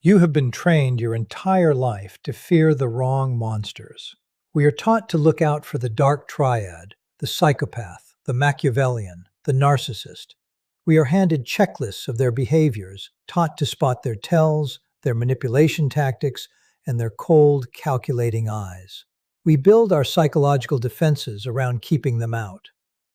You have been trained your entire life to fear the wrong monsters. We are taught to look out for the dark triad, the psychopath, the Machiavellian, the narcissist. We are handed checklists of their behaviors, taught to spot their tells, their manipulation tactics, and their cold, calculating eyes. We build our psychological defenses around keeping them out.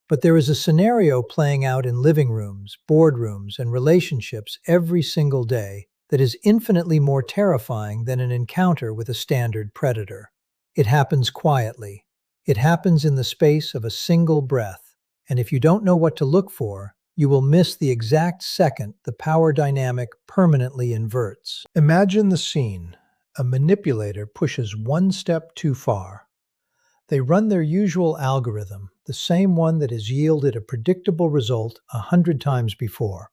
But there is a scenario playing out in living rooms, boardrooms, and relationships every single day that is infinitely more terrifying than an encounter with a standard predator. It happens quietly. It happens in the space of a single breath. And if you don't know what to look for, you will miss the exact second the power dynamic permanently inverts. Imagine the scene. A manipulator pushes one step too far. They run their usual algorithm, the same one that has yielded a predictable result 100 times before.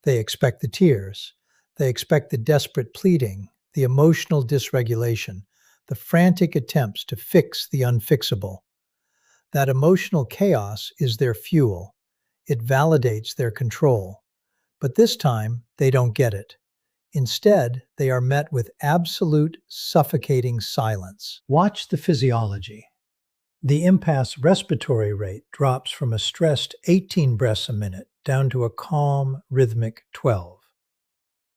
They expect the tears. They expect the desperate pleading, the emotional dysregulation, the frantic attempts to fix the unfixable. That emotional chaos is their fuel. It validates their control. But this time, they don't get it. Instead, they are met with absolute, suffocating silence. Watch the physiology. The empath's respiratory rate drops from a stressed 18 breaths a minute down to a calm, rhythmic 12.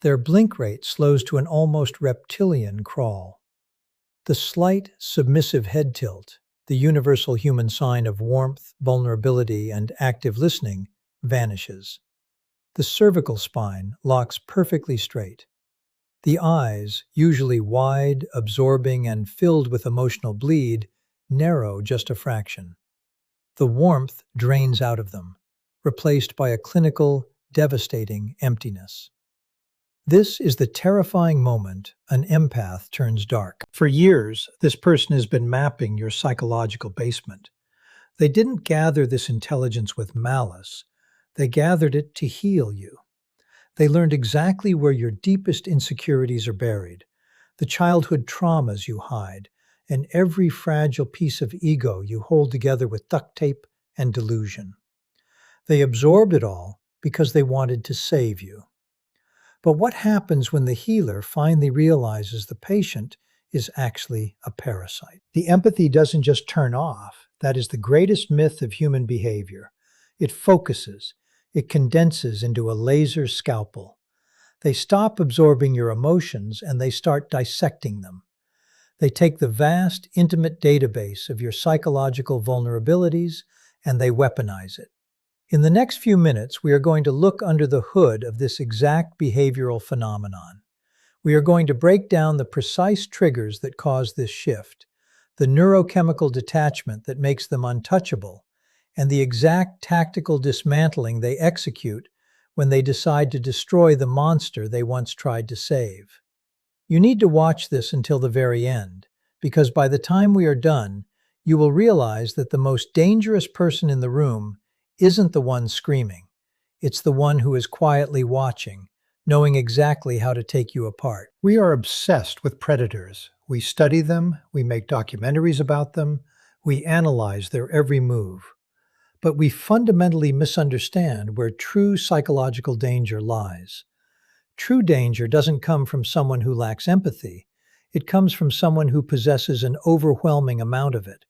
Their blink rate slows to an almost reptilian crawl. The slight, submissive head tilt, the universal human sign of warmth, vulnerability, and active listening, vanishes. The cervical spine locks perfectly straight. The eyes, usually wide, absorbing, and filled with emotional bleed, narrow just a fraction. The warmth drains out of them, replaced by a clinical, devastating emptiness. This is the terrifying moment an empath turns dark. For years, this person has been mapping your psychological basement. They didn't gather this intelligence with malice. They gathered it to heal you. They learned exactly where your deepest insecurities are buried, the childhood traumas you hide, and every fragile piece of ego you hold together with duct tape and delusion. They absorbed it all because they wanted to save you. But what happens when the healer finally realizes the patient is actually a parasite? The empathy doesn't just turn off. That is the greatest myth of human behavior. It focuses. It condenses into a laser scalpel. They stop absorbing your emotions and they start dissecting them. They take the vast, intimate database of your psychological vulnerabilities and they weaponize it. In the next few minutes, we are going to look under the hood of this exact behavioral phenomenon. We are going to break down the precise triggers that cause this shift, the neurochemical detachment that makes them untouchable, and the exact tactical dismantling they execute when they decide to destroy the monster they once tried to save. You need to watch this until the very end, because by the time we are done, you will realize that the most dangerous person in the room isn't the one screaming. It's the one who is quietly watching, knowing exactly how to take you apart. We are obsessed with predators. We study them, we make documentaries about them, we analyze their every move. But we fundamentally misunderstand where true psychological danger lies. True danger doesn't come from someone who lacks empathy. It comes from someone who possesses an overwhelming amount of it,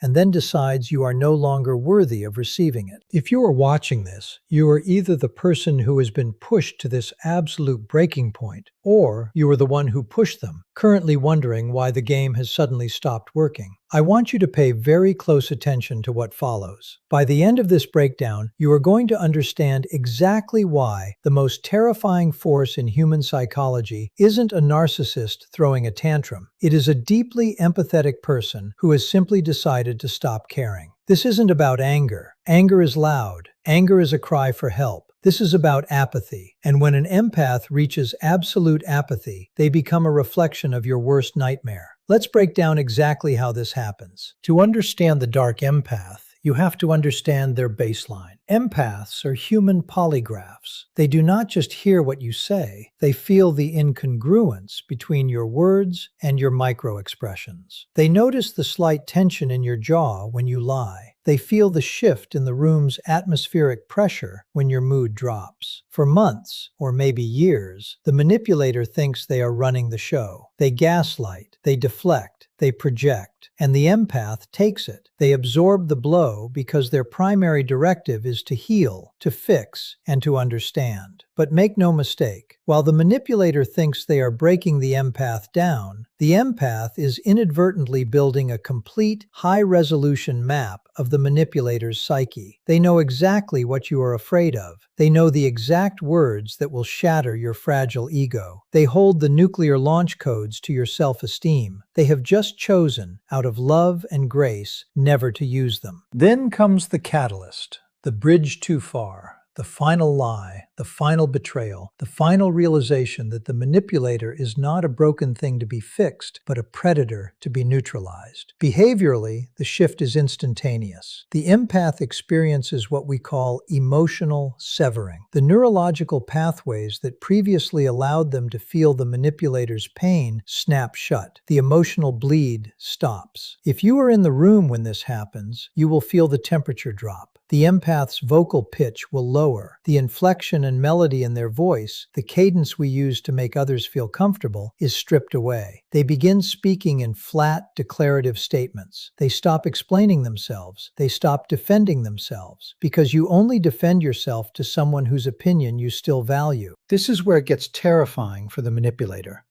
and then decides you are no longer worthy of receiving it. If you are watching this, you are either the person who has been pushed to this absolute breaking point, or you are the one who pushed them, currently wondering why the game has suddenly stopped working. I want you to pay very close attention to what follows. By the end of this breakdown, you are going to understand exactly why the most terrifying force in human psychology isn't a narcissist throwing a tantrum. It is a deeply empathetic person who has simply decided to stop caring. This isn't about anger. Anger is loud. Anger is a cry for help. This is about apathy. And when an empath reaches absolute apathy, they become a reflection of your worst nightmare. Let's break down exactly how this happens. To understand the dark empath, you have to understand their baseline. Empaths are human polygraphs. They do not just hear what you say, they feel the incongruence between your words and your micro-expressions. They notice the slight tension in your jaw when you lie. They feel the shift in the room's atmospheric pressure when your mood drops. For months, or maybe years, the manipulator thinks they are running the show. They gaslight, they deflect, they project, and the empath takes it. They absorb the blow because their primary directive is to heal, to fix, and to understand. But make no mistake, while the manipulator thinks they are breaking the empath down, the empath is inadvertently building a complete, high-resolution map of the manipulator's psyche. They know exactly what you are afraid of. They know the exact words that will shatter your fragile ego. They hold the nuclear launch codes to your self-esteem. They have just chosen, out of love and grace, never to use them. Then comes the catalyst, the bridge too far. The final lie, the final betrayal, the final realization that the manipulator is not a broken thing to be fixed, but a predator to be neutralized. Behaviorally, the shift is instantaneous. The empath experiences what we call emotional severing. The neurological pathways that previously allowed them to feel the manipulator's pain snap shut. The emotional bleed stops. If you are in the room when this happens, you will feel the temperature drop. The empath's vocal pitch will lower. The inflection and melody in their voice, the cadence we use to make others feel comfortable, is stripped away. They begin speaking in flat, declarative statements. They stop explaining themselves. They stop defending themselves, because you only defend yourself to someone whose opinion you still value. This is where it gets terrifying for the manipulator.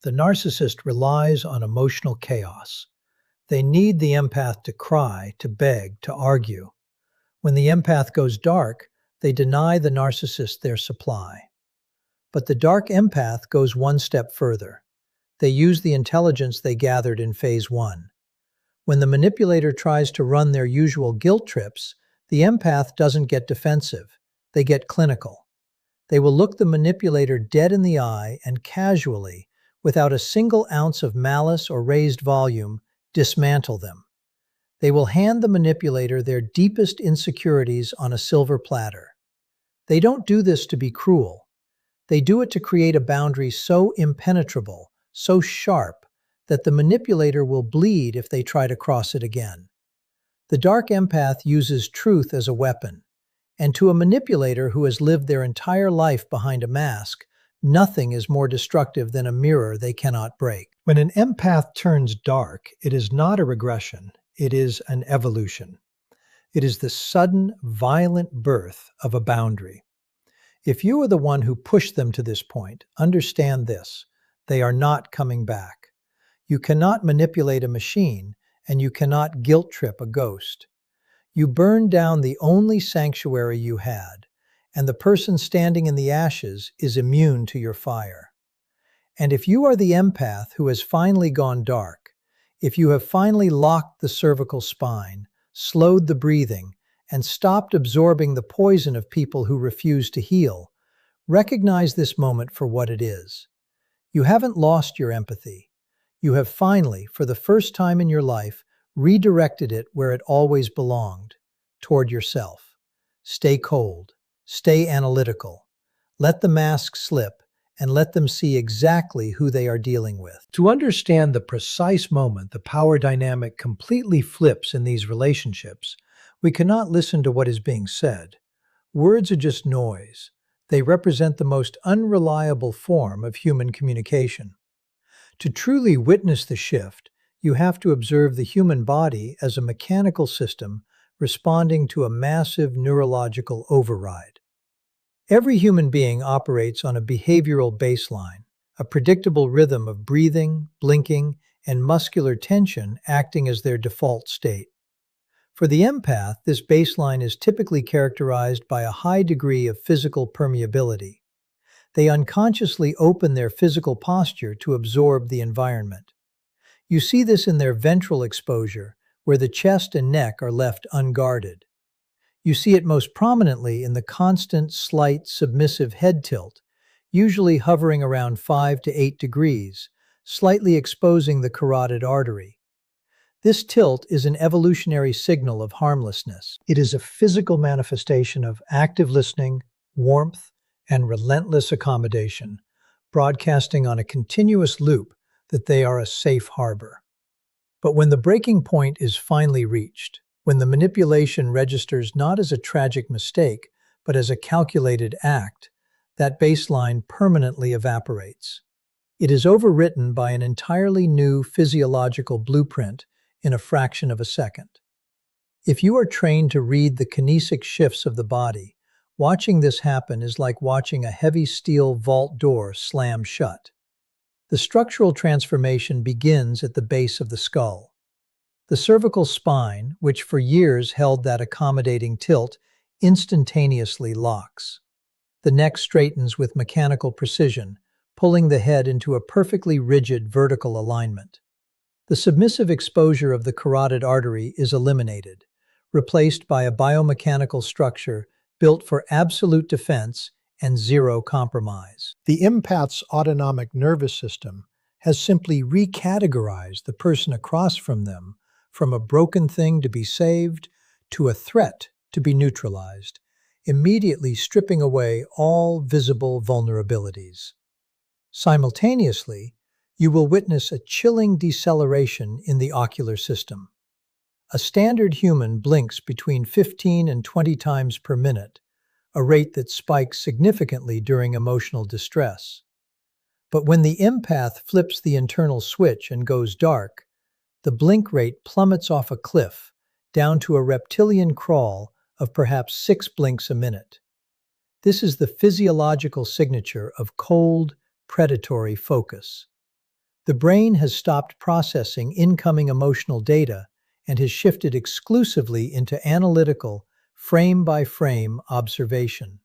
The narcissist relies on emotional chaos. They need the empath to cry, to beg, to argue. When the empath goes dark, they deny the narcissist their supply. But the dark empath goes one step further. They use the intelligence they gathered in phase 1. When the manipulator tries to run their usual guilt trips, the empath doesn't get defensive. They get clinical. They will look the manipulator dead in the eye and casually, without a single ounce of malice or raised volume, dismantle them. They will hand the manipulator their deepest insecurities on a silver platter. They don't do this to be cruel. They do it to create a boundary so impenetrable, so sharp, that the manipulator will bleed if they try to cross it again. The dark empath uses truth as a weapon, and to a manipulator who has lived their entire life behind a mask, nothing is more destructive than a mirror they cannot break. When an empath turns dark, it is not a regression. It is an evolution. It is the sudden, violent birth of a boundary. If you are the one who pushed them to this point, understand this: they are not coming back. You cannot manipulate a machine, and you cannot guilt trip a ghost. You burn down the only sanctuary you had, and the person standing in the ashes is immune to your fire. And if you are the empath who has finally gone dark, if you have finally locked the cervical spine, slowed the breathing, and stopped absorbing the poison of people who refuse to heal, recognize this moment for what it is. You haven't lost your empathy. You have finally, for the first time in your life, redirected it where it always belonged, toward yourself. Stay cold. Stay analytical. Let the mask slip, and let them see exactly who they are dealing with. To understand the precise moment the power dynamic completely flips in these relationships, we cannot listen to what is being said. Words are just noise. They represent the most unreliable form of human communication. To truly witness the shift, you have to observe the human body as a mechanical system responding to a massive neurological override. Every human being operates on a behavioral baseline, a predictable rhythm of breathing, blinking, and muscular tension acting as their default state. For the empath, this baseline is typically characterized by a high degree of physical permeability. They unconsciously open their physical posture to absorb the environment. You see this in their ventral exposure, where the chest and neck are left unguarded. You see it most prominently in the constant, slight, submissive head tilt, usually hovering around 5 to 8 degrees, slightly exposing the carotid artery. This tilt is an evolutionary signal of harmlessness. It is a physical manifestation of active listening, warmth, and relentless accommodation, broadcasting on a continuous loop that they are a safe harbor. But when the breaking point is finally reached, When the manipulation registers not as a tragic mistake, but as a calculated act, that baseline permanently evaporates. It is overwritten by an entirely new physiological blueprint in a fraction of a second. If you are trained to read the kinesic shifts of the body, watching this happen is like watching a heavy steel vault door slam shut. The structural transformation begins at the base of the skull. The cervical spine, which for years held that accommodating tilt, instantaneously locks. The neck straightens with mechanical precision, pulling the head into a perfectly rigid vertical alignment. The submissive exposure of the carotid artery is eliminated, replaced by a biomechanical structure built for absolute defense and zero compromise. The empath's autonomic nervous system has simply recategorized the person across from them from a broken thing to be saved to a threat to be neutralized, immediately stripping away all visible vulnerabilities. Simultaneously, you will witness a chilling deceleration in the ocular system. A standard human blinks between 15 and 20 times per minute, a rate that spikes significantly during emotional distress. But when the empath flips the internal switch and goes dark, the blink rate plummets off a cliff, down to a reptilian crawl of perhaps 6 blinks a minute. This is the physiological signature of cold, predatory focus. The brain has stopped processing incoming emotional data and has shifted exclusively into analytical, frame-by-frame observation.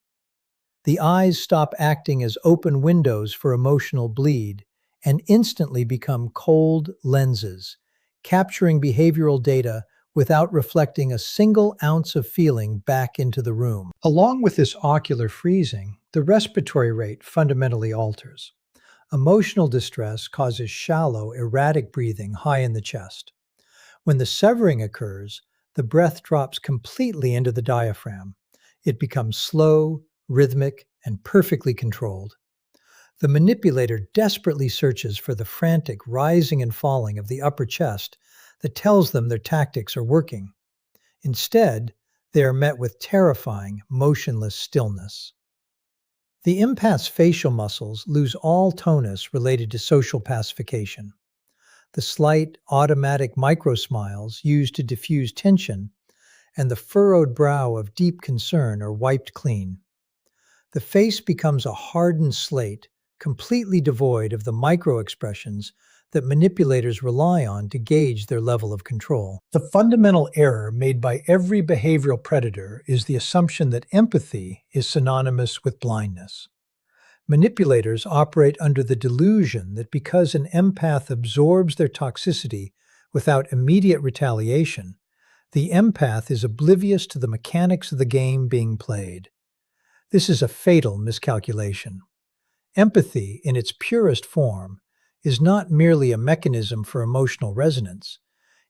The eyes stop acting as open windows for emotional bleed and instantly become cold lenses, capturing behavioral data without reflecting a single ounce of feeling back into the room. Along with this ocular freezing, the respiratory rate fundamentally alters. Emotional distress causes shallow, erratic breathing high in the chest. When the severing occurs, the breath drops completely into the diaphragm. It becomes slow, rhythmic, and perfectly controlled. The manipulator desperately searches for the frantic rising and falling of the upper chest that tells them their tactics are working. Instead, they are met with terrifying, motionless stillness. The empath's facial muscles lose all tonus related to social pacification. The slight, automatic microsmiles used to diffuse tension and the furrowed brow of deep concern are wiped clean. The face becomes a hardened slate, completely devoid of the micro-expressions that manipulators rely on to gauge their level of control. The fundamental error made by every behavioral predator is the assumption that empathy is synonymous with blindness. Manipulators operate under the delusion that because an empath absorbs their toxicity without immediate retaliation, the empath is oblivious to the mechanics of the game being played. This is a fatal miscalculation. Empathy, in its purest form, is not merely a mechanism for emotional resonance.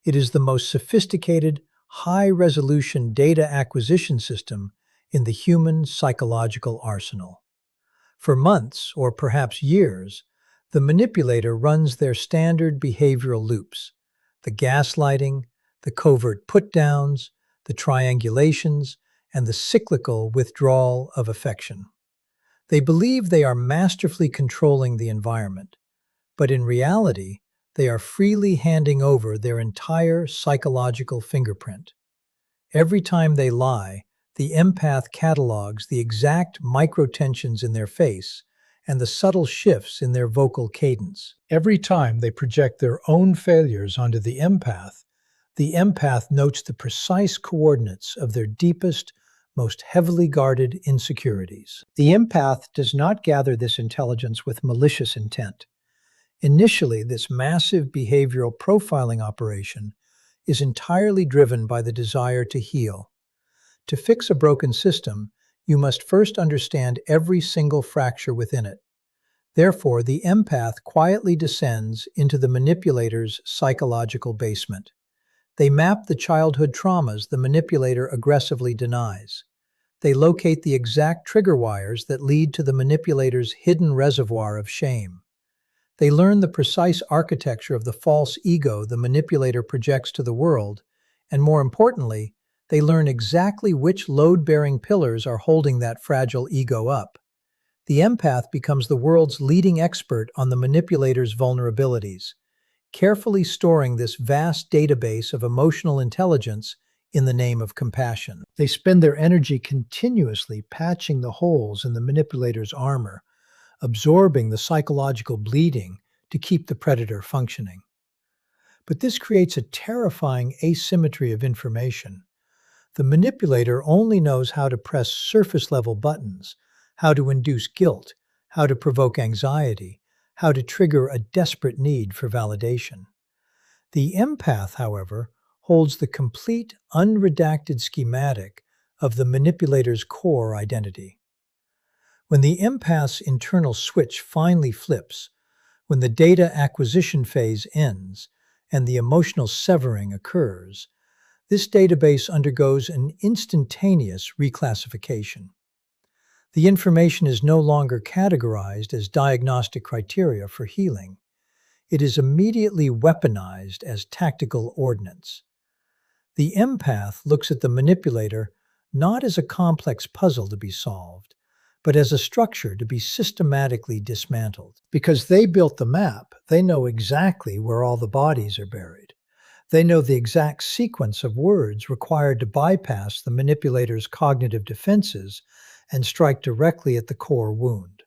It is the most sophisticated, high-resolution data acquisition system in the human psychological arsenal. For months, or perhaps years, the manipulator runs their standard behavioral loops: the gaslighting, the covert put-downs, the triangulations, and the cyclical withdrawal of affection. They believe they are masterfully controlling the environment, but in reality, they are freely handing over their entire psychological fingerprint. Every time they lie, the empath catalogs the exact microtensions in their face and the subtle shifts in their vocal cadence. Every time they project their own failures onto the empath notes the precise coordinates of their deepest, most heavily guarded insecurities. The empath does not gather this intelligence with malicious intent. Initially, this massive behavioral profiling operation is entirely driven by the desire to heal. To fix a broken system, you must first understand every single fracture within it. Therefore, the empath quietly descends into the manipulator's psychological basement. They map the childhood traumas the manipulator aggressively denies. They locate the exact trigger wires that lead to the manipulator's hidden reservoir of shame. They learn the precise architecture of the false ego the manipulator projects to the world And more importantly, they learn exactly which load-bearing pillars are holding that fragile ego up. The empath becomes the world's leading expert on the manipulator's vulnerabilities, carefully storing this vast database of emotional intelligence in the name of compassion. They spend their energy continuously patching the holes in the manipulator's armor, absorbing the psychological bleeding to keep the predator functioning. But this creates a terrifying asymmetry of information. The manipulator only knows how to press surface-level buttons, how to induce guilt, how to provoke anxiety, how to trigger a desperate need for validation. The empath, however, holds the complete, unredacted schematic of the manipulator's core identity. When the empath's internal switch finally flips, when the data acquisition phase ends and the emotional severing occurs, this database undergoes an instantaneous reclassification. The information is no longer categorized as diagnostic criteria for healing. It is immediately weaponized as tactical ordnance. The empath looks at the manipulator not as a complex puzzle to be solved, but as a structure to be systematically dismantled. Because they built the map, they know exactly where all the bodies are buried. They know the exact sequence of words required to bypass the manipulator's cognitive defenses and strike directly at the core wound.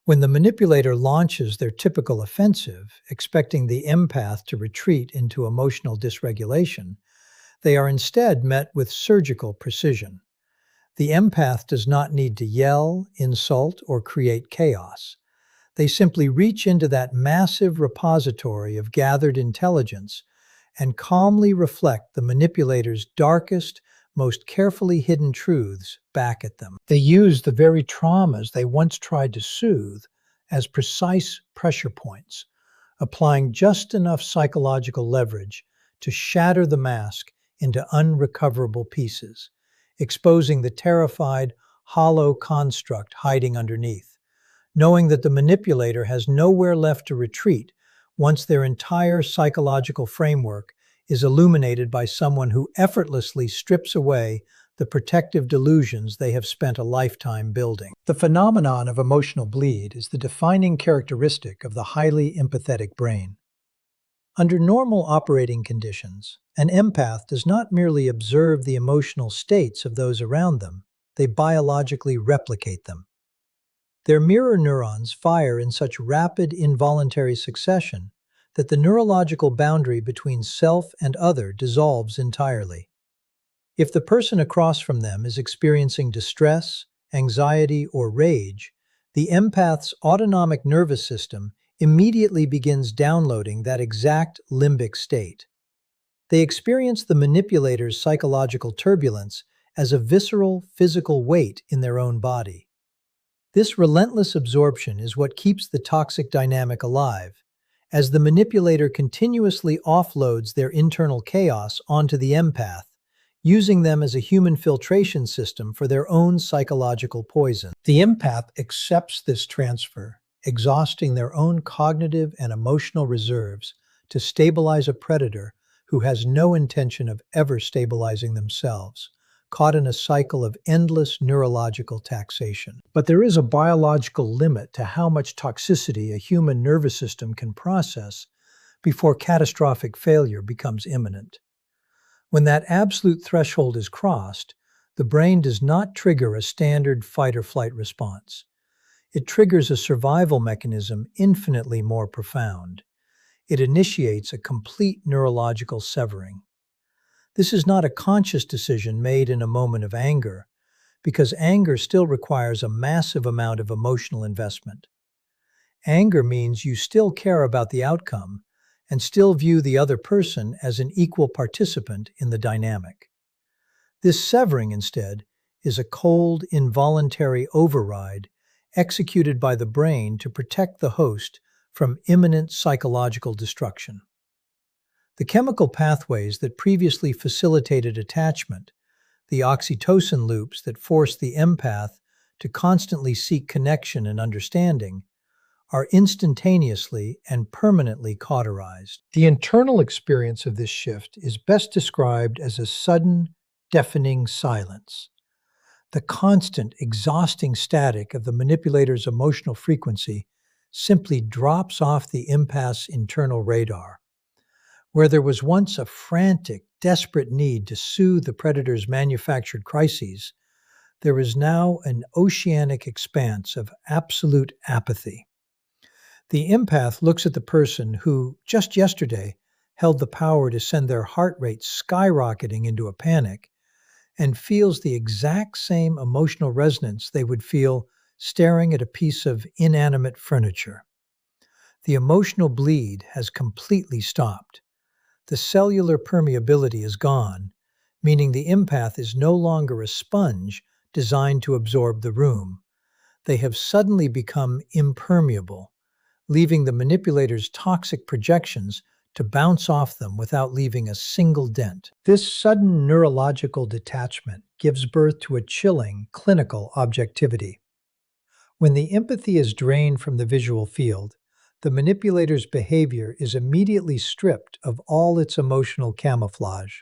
When the manipulator launches their typical offensive, expecting the empath to retreat into emotional dysregulation, they are instead met with surgical precision. The empath does not need to yell, insult, or create chaos. They simply reach into that massive repository of gathered intelligence and calmly reflect the manipulator's darkest, most carefully hidden truths back at them. They use the very traumas they once tried to soothe as precise pressure points, applying just enough psychological leverage to shatter the mask into unrecoverable pieces, exposing the terrified, hollow construct hiding underneath. Knowing that the manipulator has nowhere left to retreat once their entire psychological framework is illuminated by someone who effortlessly strips away the protective delusions they have spent a lifetime building. The phenomenon of emotional bleed is the defining characteristic of the highly empathetic brain. Under normal operating conditions, an empath does not merely observe the emotional states of those around them, they biologically replicate them. Their mirror neurons fire in such rapid involuntary succession that the neurological boundary between self and other dissolves entirely. If the person across from them is experiencing distress, anxiety, or rage, the empath's autonomic nervous system immediately begins downloading that exact limbic state. They experience the manipulator's psychological turbulence as a visceral, physical weight in their own body. This relentless absorption is what keeps the toxic dynamic alive, as the manipulator continuously offloads their internal chaos onto the empath, using them as a human filtration system for their own psychological poison. The empath accepts this transfer, exhausting their own cognitive and emotional reserves to stabilize a predator who has no intention of ever stabilizing themselves, caught in a cycle of endless neurological taxation. But there is a biological limit to how much toxicity a human nervous system can process before catastrophic failure becomes imminent. When that absolute threshold is crossed, the brain does not trigger a standard fight-or-flight response. It triggers a survival mechanism infinitely more profound. It initiates a complete neurological severing. This is not a conscious decision made in a moment of anger, because anger still requires a massive amount of emotional investment. Anger means you still care about the outcome and still view the other person as an equal participant in the dynamic. This severing, instead, is a cold, involuntary override executed by the brain to protect the host from imminent psychological destruction. The chemical pathways that previously facilitated attachment, the oxytocin loops that force the empath to constantly seek connection and understanding, are instantaneously and permanently cauterized. The internal experience of this shift is best described as a sudden, deafening silence. The constant, exhausting static of the manipulator's emotional frequency simply drops off the empath's internal radar. Where there was once a frantic, desperate need to soothe the predator's manufactured crises, there is now an oceanic expanse of absolute apathy. The empath looks at the person who, just yesterday, held the power to send their heart rate skyrocketing into a panic, and feels the exact same emotional resonance they would feel staring at a piece of inanimate furniture. The emotional bleed has completely stopped. The cellular permeability is gone, meaning the empath is no longer a sponge designed to absorb the room. They have suddenly become impermeable, leaving the manipulator's toxic projections to bounce off them without leaving a single dent. This sudden neurological detachment gives birth to a chilling, clinical objectivity. When the empathy is drained from the visual field, the manipulator's behavior is immediately stripped of all its emotional camouflage.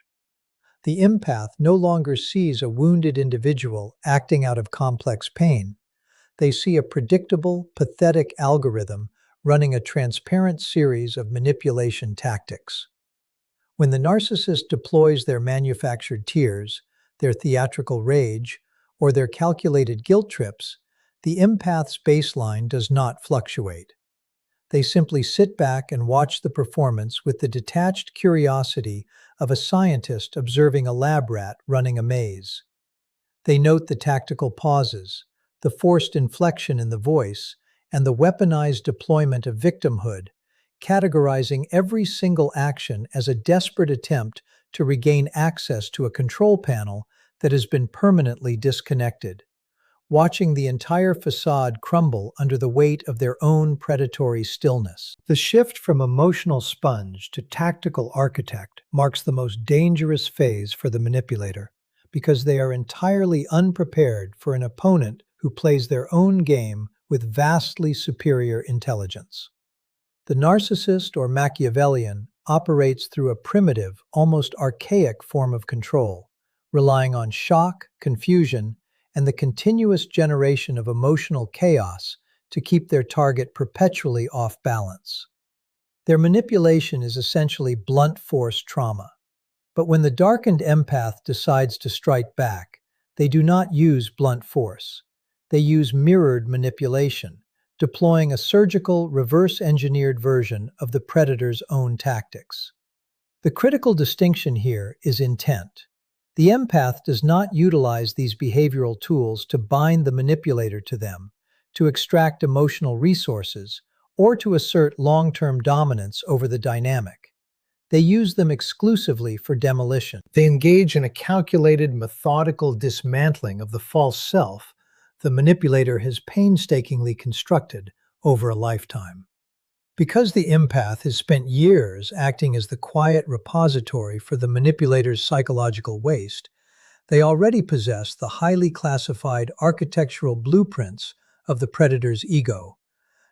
The empath no longer sees a wounded individual acting out of complex pain. They see a predictable, pathetic algorithm running a transparent series of manipulation tactics. When the narcissist deploys their manufactured tears, their theatrical rage, or their calculated guilt trips, the empath's baseline does not fluctuate. They simply sit back and watch the performance with the detached curiosity of a scientist observing a lab rat running a maze. They note the tactical pauses, the forced inflection in the voice, and the weaponized deployment of victimhood, categorizing every single action as a desperate attempt to regain access to a control panel that has been permanently disconnected, watching the entire facade crumble under the weight of their own predatory stillness. The shift from emotional sponge to tactical architect marks the most dangerous phase for the manipulator, because they are entirely unprepared for an opponent who plays their own game with vastly superior intelligence. The narcissist or Machiavellian operates through a primitive, almost archaic form of control, relying on shock, confusion, and the continuous generation of emotional chaos to keep their target perpetually off balance. Their manipulation is essentially blunt force trauma. But when the darkened empath decides to strike back, they do not use blunt force. They use mirrored manipulation, deploying a surgical, reverse-engineered version of the predator's own tactics. The critical distinction here is intent. The empath does not utilize these behavioral tools to bind the manipulator to them, to extract emotional resources, or to assert long-term dominance over the dynamic. They use them exclusively for demolition. They engage in a calculated, methodical dismantling of the false self the manipulator has painstakingly constructed over a lifetime. Because the empath has spent years acting as the quiet repository for the manipulator's psychological waste, they already possess the highly classified architectural blueprints of the predator's ego,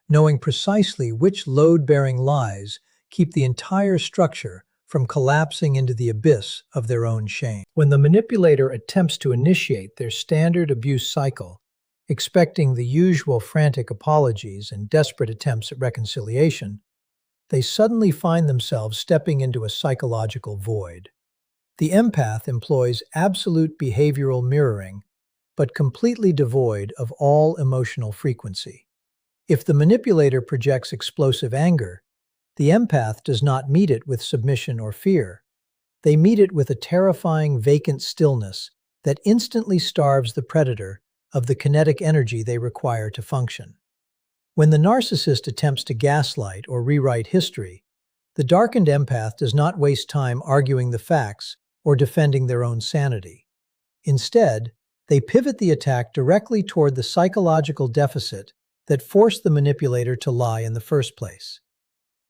knowing precisely which load-bearing lies keep the entire structure from collapsing into the abyss of their own shame. When the manipulator attempts to initiate their standard abuse cycle, expecting the usual frantic apologies and desperate attempts at reconciliation, they suddenly find themselves stepping into a psychological void. The empath employs absolute behavioral mirroring, but completely devoid of all emotional frequency. If the manipulator projects explosive anger, the empath does not meet it with submission or fear. They meet it with a terrifying, vacant stillness that instantly starves the predator of the kinetic energy they require to function. When the narcissist attempts to gaslight or rewrite history, the darkened empath does not waste time arguing the facts or defending their own sanity. Instead, they pivot the attack directly toward the psychological deficit that forced the manipulator to lie in the first place.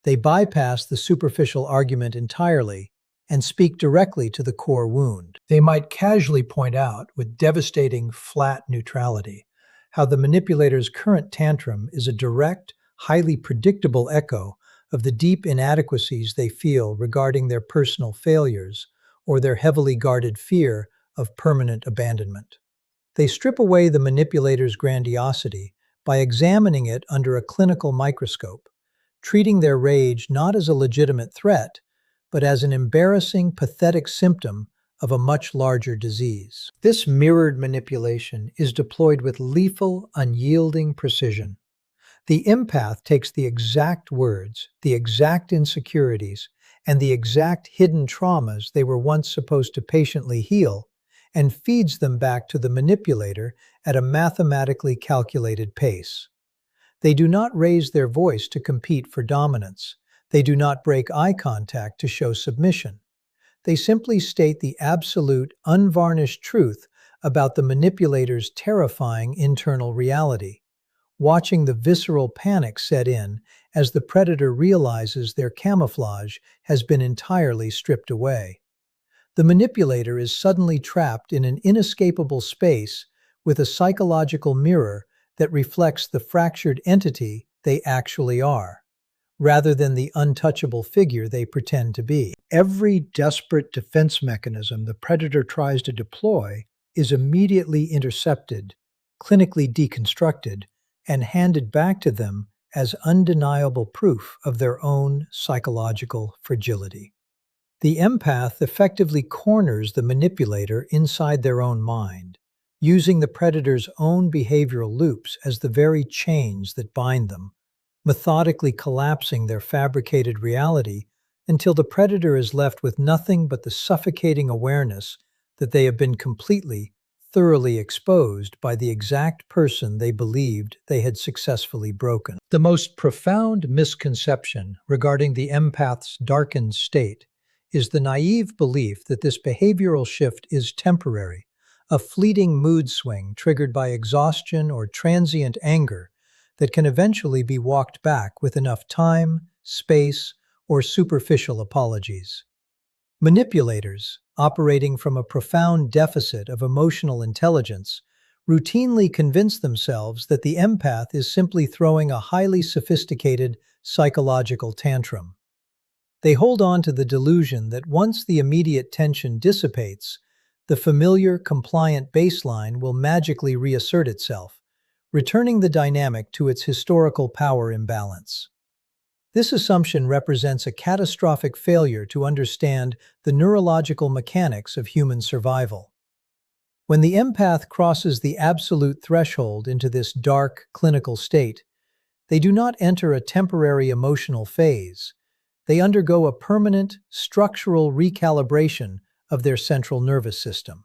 They bypass the superficial argument entirely and speak directly to the core wound. They might casually point out, with devastating, flat neutrality, how the manipulator's current tantrum is a direct, highly predictable echo of the deep inadequacies they feel regarding their personal failures or their heavily guarded fear of permanent abandonment. They strip away the manipulator's grandiosity by examining it under a clinical microscope, treating their rage not as a legitimate threat, but as an embarrassing, pathetic symptom of a much larger disease. This mirrored manipulation is deployed with lethal, unyielding precision. The empath takes the exact words, the exact insecurities, and the exact hidden traumas they were once supposed to patiently heal, and feeds them back to the manipulator at a mathematically calculated pace. They do not raise their voice to compete for dominance. They do not break eye contact to show submission. They simply state the absolute, unvarnished truth about the manipulator's terrifying internal reality, watching the visceral panic set in as the predator realizes their camouflage has been entirely stripped away. The manipulator is suddenly trapped in an inescapable space with a psychological mirror that reflects the fractured entity they actually are, rather than the untouchable figure they pretend to be. Every desperate defense mechanism the predator tries to deploy is immediately intercepted, clinically deconstructed, and handed back to them as undeniable proof of their own psychological fragility. The empath effectively corners the manipulator inside their own mind, using the predator's own behavioral loops as the very chains that bind them, methodically collapsing their fabricated reality until the predator is left with nothing but the suffocating awareness that they have been completely, thoroughly exposed by the exact person they believed they had successfully broken. The most profound misconception regarding the empath's darkened state is the naive belief that this behavioral shift is temporary, a fleeting mood swing triggered by exhaustion or transient anger that can eventually be walked back with enough time, space, or superficial apologies. Manipulators, operating from a profound deficit of emotional intelligence, routinely convince themselves that the empath is simply throwing a highly sophisticated psychological tantrum. They hold on to the delusion that once the immediate tension dissipates, the familiar, compliant baseline will magically reassert itself, returning the dynamic to its historical power imbalance. This assumption represents a catastrophic failure to understand the neurological mechanics of human survival. When the empath crosses the absolute threshold into this dark, clinical state, they do not enter a temporary emotional phase. They undergo a permanent, structural recalibration of their central nervous system.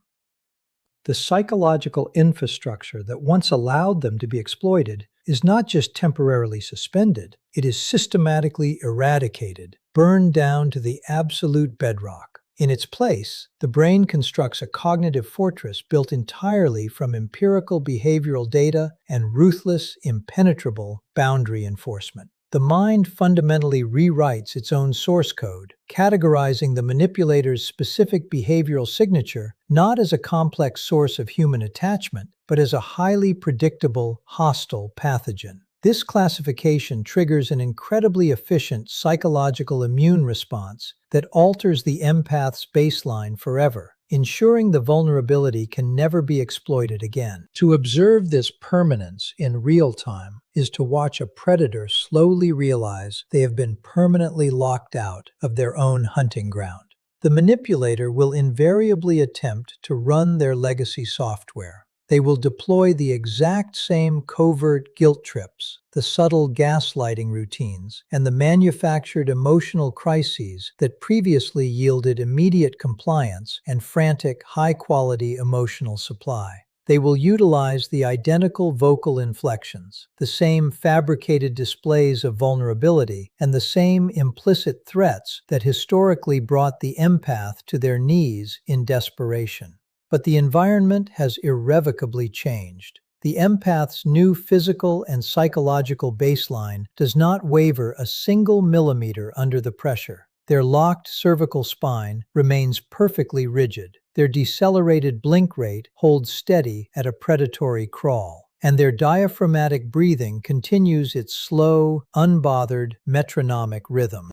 The psychological infrastructure that once allowed them to be exploited is not just temporarily suspended, it is systematically eradicated, burned down to the absolute bedrock. In its place, the brain constructs a cognitive fortress built entirely from empirical behavioral data and ruthless, impenetrable boundary enforcement. The mind fundamentally rewrites its own source code, categorizing the manipulator's specific behavioral signature not as a complex source of human attachment, but as a highly predictable, hostile pathogen. This classification triggers an incredibly efficient psychological immune response that alters the empath's baseline forever, ensuring the vulnerability can never be exploited again. To observe this permanence in real time is to watch a predator slowly realize they have been permanently locked out of their own hunting ground. The manipulator will invariably attempt to run their legacy software. They will deploy the exact same covert guilt trips, the subtle gaslighting routines, and the manufactured emotional crises that previously yielded immediate compliance and frantic, high-quality emotional supply. They will utilize the identical vocal inflections, the same fabricated displays of vulnerability, and the same implicit threats that historically brought the empath to their knees in desperation. But the environment has irrevocably changed. The empath's new physical and psychological baseline does not waver a single millimeter under the pressure. Their locked cervical spine remains perfectly rigid. Their decelerated blink rate holds steady at a predatory crawl. and their diaphragmatic breathing continues its slow, unbothered, metronomic rhythm.